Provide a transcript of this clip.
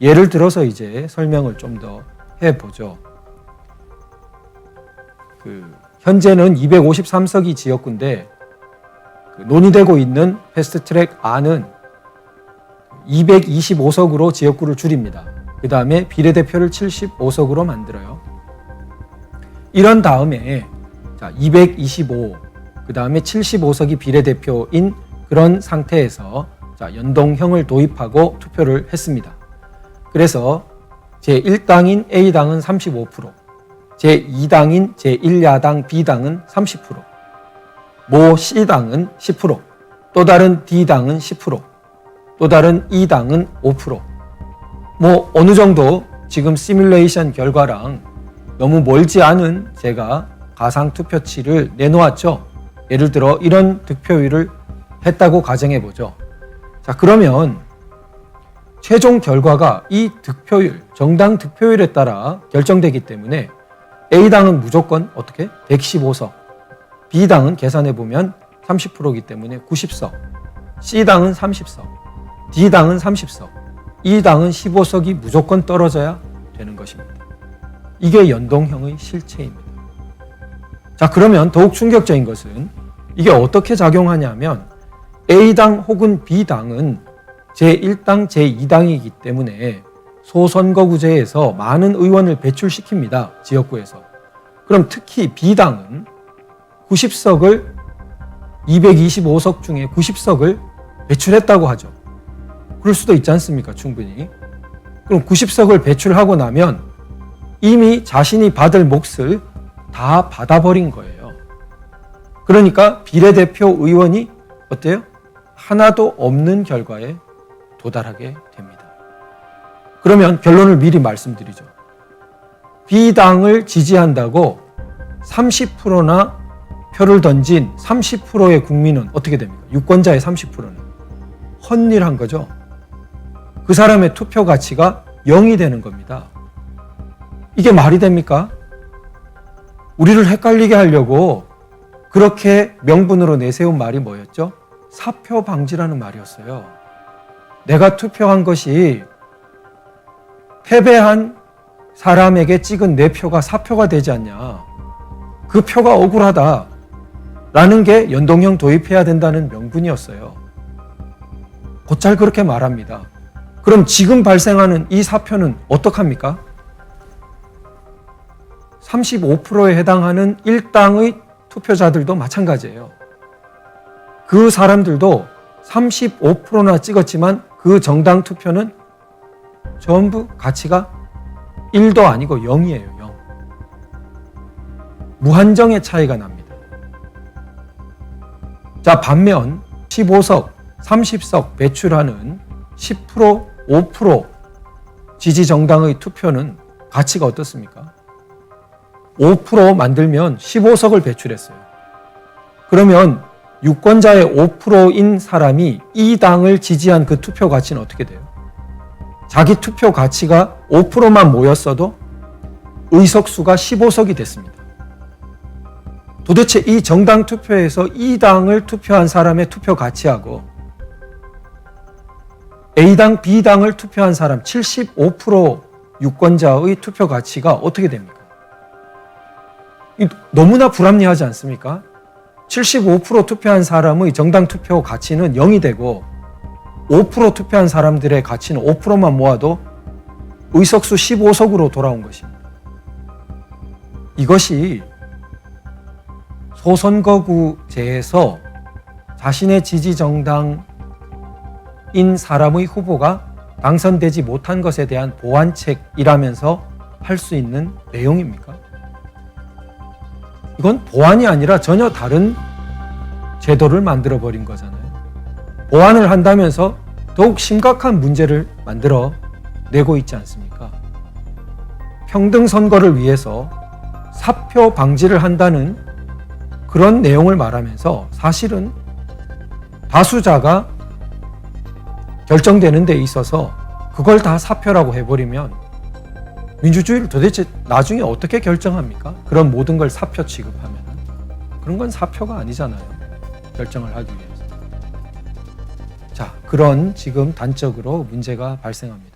예를 들어서 이제 설명을 좀 더 해보죠. 현재는 253석이 지역구인데 논의되고 있는 패스트트랙 R는 225석으로 지역구를 줄입니다. 그 다음에 비례대표를 75석으로 만들어요. 이런 다음에 225, 그 다음에 75석이 비례대표인 그런 상태에서 연동형을 도입하고 투표를 했습니다. 그래서 제1당인 A당은 35%, 제2당인 제1야당 B당은 30%, 모 C당은 10%, 또 다른 D당은 10%, 또 다른 E당은 5%. 뭐 어느 정도 지금 시뮬레이션 결과랑 너무 멀지 않은 제가 가상 투표치를 내놓았죠. 예를 들어 이런 득표율을 했다고 가정해 보죠. 자, 그러면 최종 결과가 이 득표율, 정당 득표율에 따라 결정되기 때문에 A당은 무조건 어떻게? 115석, B당은 계산해 보면 30%이기 때문에 90석, C당은 30석, D당은 30석, E당은 15석이 무조건 떨어져야 되는 것입니다. 이게 연동형의 실체입니다. 자, 그러면 더욱 충격적인 것은 이게 어떻게 작용하냐면 A당 혹은 B당은 제1당, 제2당이기 때문에 소선거구제에서 많은 의원을 배출시킵니다. 지역구에서. 그럼 특히 B당은 90석을 225석 중에 90석을 배출했다고 하죠. 그럴 수도 있지 않습니까? 충분히. 그럼 90석을 배출하고 나면 이미 자신이 받을 몫을 다 받아버린 거예요. 그러니까 비례대표 의원이 어때요? 하나도 없는 결과에 도달하게 됩니다. 그러면 결론을 미리 말씀드리죠. B당을 지지한다고 30%나 표를 던진 30%의 국민은 어떻게 됩니까? 유권자의 30%는 헛일한 거죠. 그 사람의 투표 가치가 0이 되는 겁니다. 이게 말이 됩니까? 우리를 헷갈리게 하려고 그렇게 명분으로 내세운 말이 뭐였죠? 사표 방지라는 말이었어요. 내가 투표한 것이 패배한 사람에게 찍은 내 표가 사표가 되지 않냐. 그 표가 억울하다라는 게 연동형 도입해야 된다는 명분이었어요. 곧잘 그렇게 말합니다. 그럼 지금 발생하는 이 사표는 어떡합니까? 35%에 해당하는 1당의 투표자들도 마찬가지예요. 그 사람들도 35%나 찍었지만 그 정당 투표는 전부 가치가 1도 아니고 0이에요. 0. 무한정의 차이가 납니다. 자, 반면 15석, 30석 배출하는 10%, 5% 지지 정당의 투표는 가치가 어떻습니까? 5% 만들면 15석을 배출했어요. 그러면 유권자의 5%인 사람이 이 당을 지지한 그 투표 가치는 어떻게 돼요? 자기 투표 가치가 5%만 모였어도 의석수가 15석이 됐습니다. 도대체 이 정당 투표에서 이 당을 투표한 사람의 투표 가치하고 A당, B당을 투표한 사람 75% 유권자의 투표 가치가 어떻게 됩니까? 너무나 불합리하지 않습니까? 75% 투표한 사람의 정당 투표 가치는 0이 되고 5% 투표한 사람들의 가치는 5%만 모아도 의석수 15석으로 돌아온 것입니다. 이것이 소선거구제에서 자신의 지지 정당인 사람의 후보가 당선되지 못한 것에 대한 보완책이라면서 할 수 있는 내용입니까? 이건 보완이 아니라 전혀 다른 제도를 만들어버린 거잖아요. 보완을 한다면서 더욱 심각한 문제를 만들어 내고 있지 않습니까? 평등 선거를 위해서 사표 방지를 한다는 그런 내용을 말하면서 사실은 다수자가 결정되는 데 있어서 그걸 다 사표라고 해버리면 민주주의를 도대체 나중에 어떻게 결정합니까? 그런 모든 걸 사표 취급하면 그런 건 사표가 아니잖아요. 결정을 하기 위해서. 자, 그런 지금 단적으로 문제가 발생합니다.